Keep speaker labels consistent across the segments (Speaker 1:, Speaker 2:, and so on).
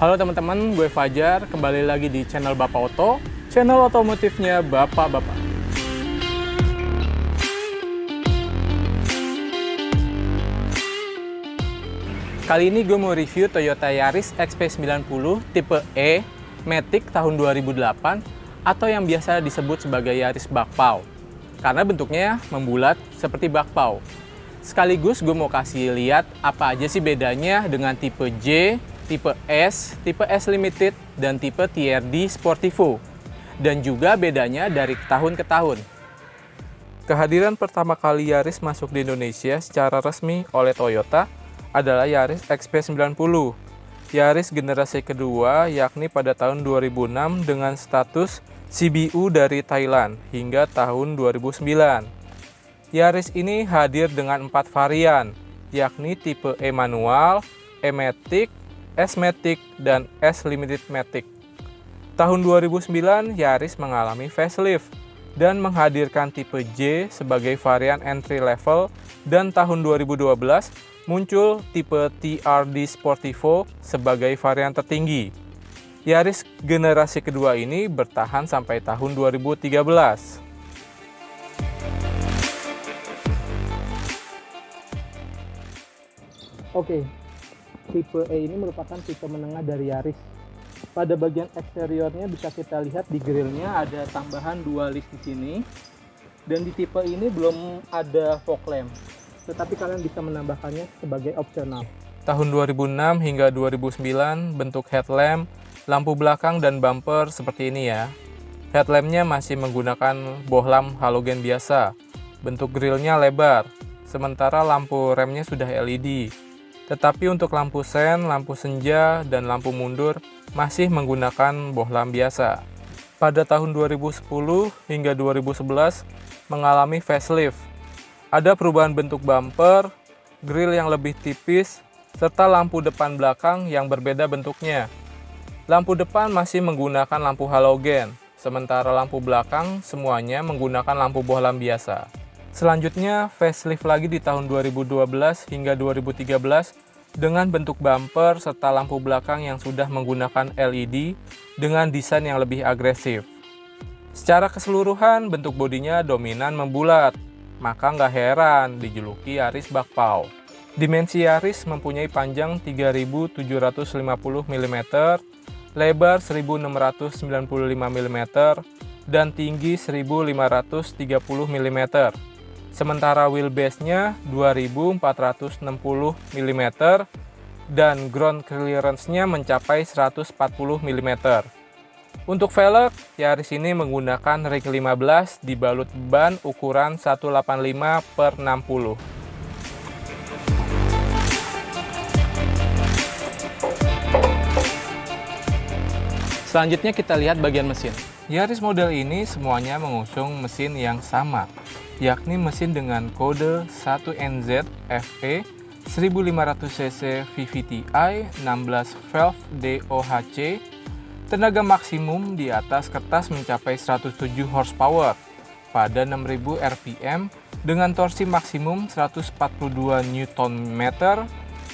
Speaker 1: Halo teman-teman, gue Fajar, kembali lagi di channel Bapak Oto, channel otomotifnya Bapak-Bapak. Kali ini gue mau review Toyota Yaris XP90 tipe E Matic tahun 2008 atau yang biasa disebut sebagai Yaris bakpao. Karena bentuknya membulat seperti bakpao. Sekaligus gue mau kasih lihat apa aja sih bedanya dengan tipe J, tipe S Limited, dan tipe TRD Sportivo. Dan juga bedanya dari tahun ke tahun. Kehadiran pertama kali Yaris masuk di Indonesia secara resmi oleh Toyota adalah Yaris XP90. Yaris generasi kedua yakni pada tahun 2006 dengan status CBU dari Thailand hingga tahun 2009. Yaris ini hadir dengan 4 varian, yakni tipe E manual, E Matic, S Matic, dan S Limited Matic. Tahun 2009, Yaris mengalami facelift dan menghadirkan tipe J sebagai varian entry level, dan tahun 2012 muncul tipe TRD Sportivo sebagai varian tertinggi. Yaris generasi kedua ini bertahan sampai tahun 2013. Oke, tipe E ini merupakan tipe menengah dari Yaris. Pada bagian eksteriornya bisa kita lihat di grillnya ada tambahan 2 list di sini. Dan di tipe ini belum ada fog lamp, tetapi kalian bisa menambahkannya sebagai opsional. Tahun 2006 hingga 2009 bentuk headlamp, lampu belakang, dan bumper seperti ini ya. Headlampnya masih menggunakan bohlam halogen biasa. Bentuk grillnya lebar, sementara lampu remnya sudah LED. Tetapi untuk lampu sen, lampu senja, dan lampu mundur masih menggunakan bohlam biasa. Pada tahun 2010 hingga 2011 mengalami facelift. Ada perubahan bentuk bumper, grill yang lebih tipis, serta lampu depan belakang yang berbeda bentuknya. Lampu depan masih menggunakan lampu halogen, sementara lampu belakang semuanya menggunakan lampu bohlam biasa. Selanjutnya, facelift lagi di tahun 2012 hingga 2013 dengan bentuk bumper serta lampu belakang yang sudah menggunakan LED dengan desain yang lebih agresif. Secara keseluruhan, bentuk bodinya dominan membulat, maka nggak heran dijuluki Yaris bakpao. Dimensi Yaris mempunyai panjang 3.750 mm, lebar 1.695 mm, dan tinggi 1.530 mm. Sementara wheelbase-nya 2.460 mm dan ground clearance-nya mencapai 140 mm. Untuk velg, Yaris ini menggunakan ring 15 dibalut ban ukuran 185/60. Selanjutnya kita lihat bagian mesin. Yaris model ini semuanya mengusung mesin yang sama, yakni mesin dengan kode 1NZ FE 1500cc VVTi 16 valve DOHC. Tenaga maksimum di atas kertas mencapai 107 horsepower pada 6000 rpm dengan torsi maksimum 142 Nm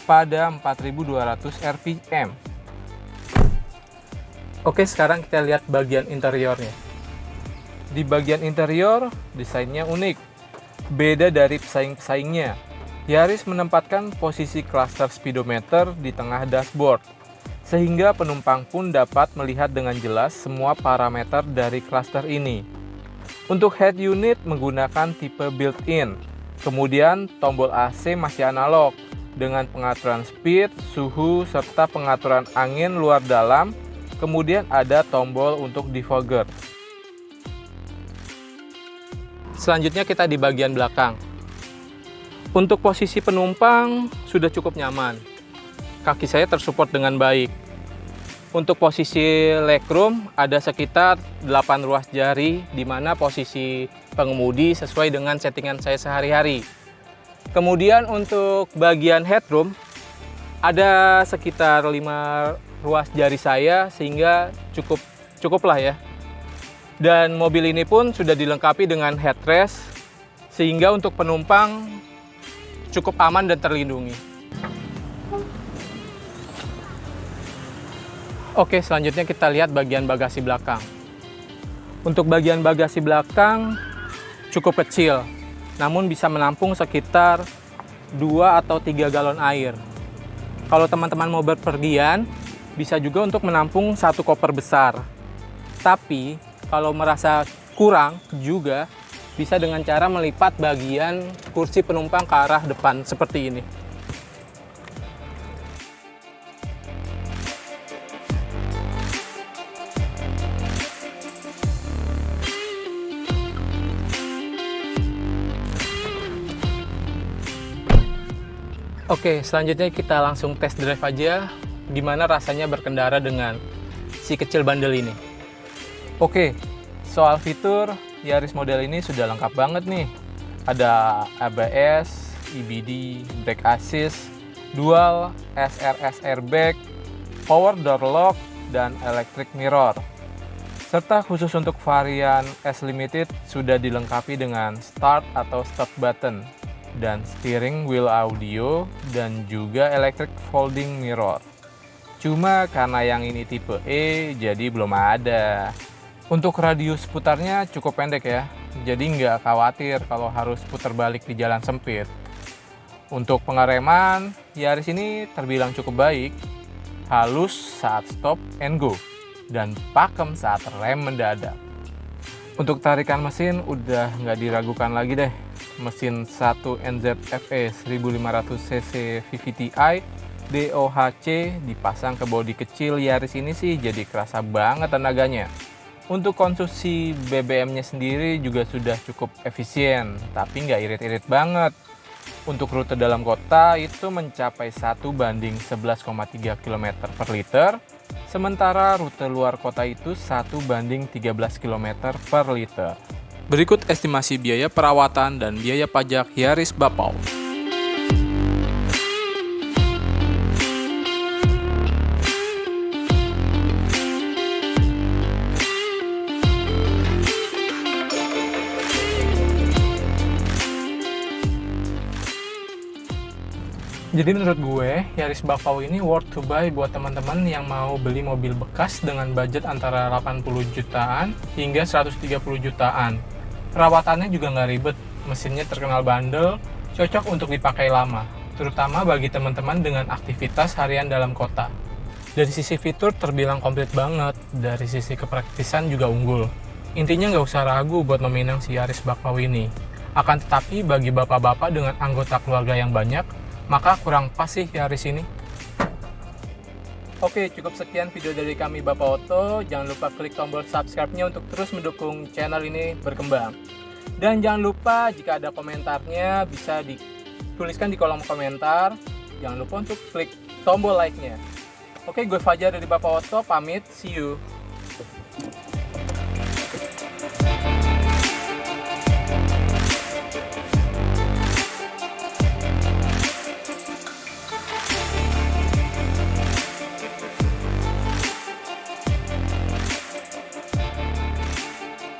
Speaker 1: pada 4200 rpm. Oke, sekarang kita lihat bagian interiornya. Di bagian interior, desainnya unik. Beda dari pesaing-pesaingnya. Yaris menempatkan posisi cluster speedometer di tengah dashboard, sehingga penumpang pun dapat melihat dengan jelas semua parameter dari cluster ini. Untuk head unit menggunakan tipe built-in. Kemudian tombol AC masih analog dengan pengaturan speed, suhu, serta pengaturan angin luar dalam. Kemudian ada tombol untuk defogger. Selanjutnya kita di bagian belakang. Untuk posisi penumpang sudah cukup nyaman. Kaki saya tersupport dengan baik. Untuk posisi legroom ada sekitar 8 ruas jari, di mana posisi pengemudi sesuai dengan settingan saya sehari-hari. Kemudian untuk bagian headroom ada sekitar 5 ruas jari saya, sehingga cukuplah ya. Dan mobil ini pun sudah dilengkapi dengan headrest, sehingga untuk penumpang cukup aman dan terlindungi. Oke, selanjutnya kita lihat bagian bagasi belakang. Untuk bagian bagasi belakang cukup kecil, namun bisa menampung sekitar 2 atau 3 galon air. Kalau teman-teman mau berpergian, bisa juga untuk menampung 1 koper besar. Tapi, kalau merasa kurang juga, bisa dengan cara melipat bagian kursi penumpang ke arah depan seperti ini. Oke, selanjutnya kita langsung test drive aja gimana rasanya berkendara dengan si kecil bandel ini. Oke, soal fitur, Yaris model ini sudah lengkap banget nih. Ada ABS, EBD, brake assist, dual SRS airbag, power door lock, dan electric mirror. Serta khusus untuk varian S Limited sudah dilengkapi dengan start atau stop button, dan steering wheel audio, dan juga electric folding mirror. Cuma karena yang ini tipe E, jadi belum ada. Untuk radius putarnya cukup pendek ya, jadi nggak khawatir kalau harus putar balik di jalan sempit. Untuk pengereman, Yaris ini terbilang cukup baik, halus saat stop and go, dan pakem saat rem mendadak. Untuk tarikan mesin udah nggak diragukan lagi deh. Mesin 1 NZFE 1500 cc VVTi DOHC dipasang ke bodi kecil Yaris ini sih jadi kerasa banget tenaganya. Untuk konsumsi BBM-nya sendiri juga sudah cukup efisien, tapi nggak irit-irit banget. Untuk rute dalam kota itu mencapai 1:11,3 km per liter, sementara rute luar kota itu 1:13 km per liter. Berikut estimasi biaya perawatan dan biaya pajak Yaris Bapau. Jadi menurut gue, Yaris Bapau ini worth to buy buat teman-teman yang mau beli mobil bekas dengan budget antara 80 jutaan hingga 130 jutaan. Perawatannya juga nggak ribet, mesinnya terkenal bandel, cocok untuk dipakai lama, terutama bagi teman-teman dengan aktivitas harian dalam kota. Dari sisi fitur terbilang komplit banget, dari sisi kepraktisan juga unggul. Intinya nggak usah ragu buat meminang si Yaris Bapau ini. Akan tetapi bagi bapak-bapak dengan anggota keluarga yang banyak, maka kurang pas sih Yaris ini. Oke, cukup sekian video dari kami Bapak Oto. Jangan lupa klik tombol subscribe-nya untuk terus mendukung channel ini berkembang. Dan jangan lupa jika ada komentarnya bisa dituliskan di kolom komentar. Jangan lupa untuk klik tombol like-nya. Oke, gue Fajar dari Bapak Oto, pamit, see you.